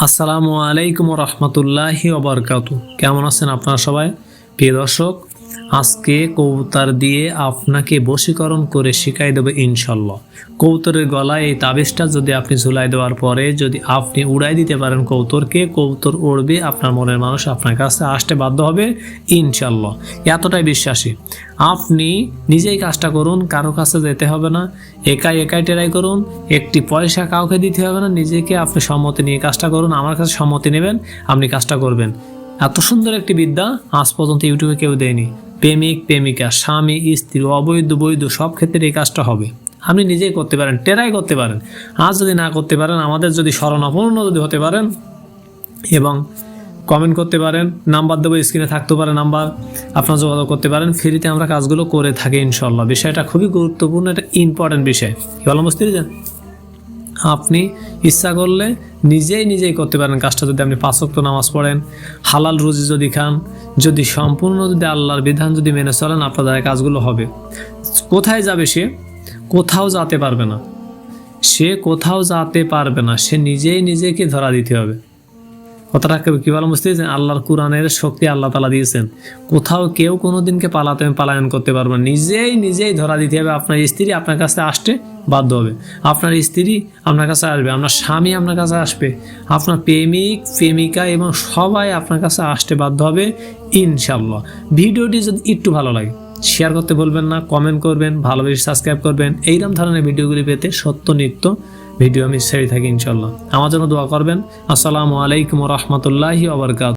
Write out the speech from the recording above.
আসসালামু আলাইকুম রহমতুল্লাহি ওবরকাতু। কেমন আছেন আপনারা সবাই? প্রিয় দর্শক, আজকে কবুতর দিয়ে আপনাকে বশীকরণ করে শিখাই দেবে ইনশাল্লাহ। কবুতরের গলায় এই তাবিজটা যদি আপনি ঝুলাই দেওয়ার পরে যদি আপনি উড়াই দিতে পারেন কবুতরকে, কবুতর উড়বে, আপনার মনের মানুষ আপনার কাছে আসতে বাধ্য হবে ইনশাল্লাহ। এতটাই বিশ্বাসী। আপনি নিজেই কাজটা করুন, কারো কাছে যেতে হবে না, একাই ট্রাই করুন, একটি পয়সা কাউকে দিতে হবে না, নিজেকে আপনি সম্মতি নিয়ে কাজটা করুন। আমার কাছে সম্মতি নেবেন, আপনি কাজটা করবেন। এত সুন্দর একটি বিদ্যা আজ পর্যন্ত ইউটিউবে কেউ দেয়নি। প্রেমিক প্রেমিকা, স্বামী স্ত্রী, অবৈধ বৈধ সব ক্ষেত্রে এই কাজটা হবে। আপনি নিজেই করতে পারেন, ট্রাই করতে পারেন। আজ যদি না করতে পারেন, আমাদের যদি শরণাপন্ন যদি হতে পারেন এবং কমেন্ট করতে পারেন, নাম্বার দেবো, স্ক্রিনে থাকতে পারে নাম্বার, আপনারা যোগাযোগ করতে পারেন। ফ্রিতে আমরা কাজগুলো করে থাকি ইনশাল্লাহ। বিষয়টা খুবই গুরুত্বপূর্ণ, একটা ইম্পর্টেন্ট বিষয়। কি বললাম বুঝতে পেরেছেন? আপনি ইচ্ছা করলে নিজেই করতে পারেন কাজটা। যদি আপনি 5 ওয়াক্ত নামাজ পড়েন, হালাল রুজি যদি খান, যদি সম্পূর্ণ যদি আল্লাহর বিধান যদি মেনে চলেন, আপনার দ্বারা কাজগুলো হবে। কোথায় যাবে সে? কোথাও যেতে পারবে না। সে কোথাও যেতে পারবে না, সে নিজেকে ধরা দিতে হবে। কথাটা কি বলা বুঝতে পেরেছেন? আল্লাহর কোরআনের শক্তি আল্লাহ তাআলা দিয়েছেন। কোথাও কেউ কোনোদিনকে পালায়ন করতে পারবে না। নিজেই ধরা দিতে হবে। আপনার স্ত্রী আপনার কাছে আসতে বাধ্য হবে, আপনার স্ত্রী আপনার কাছে আসবে, আপনার স্বামী আপনার কাছে আসবে, আপনার প্রেমিক প্রেমিকা এবং সবাই আপনার কাছে আসতে বাধ্য হবে ইনশাল্লাহ। ভিডিওটি যদি একটু ভালো লাগে শেয়ার করতে ভুলবেন না, কমেন্ট করবেন, ভালোবেসে সাবস্ক্রাইব করবেন। এইরকম ধরনের ভিডিওগুলি পেতে সত্য নিত্য ভিডিও আমি ছেড়ে থাকি ইনশাল্লাহ। আমার জন্য দোয়া করবেন। আসসালামু আলাইকুম রহমতুল্লাহি ওয়া বারাকাতুহু।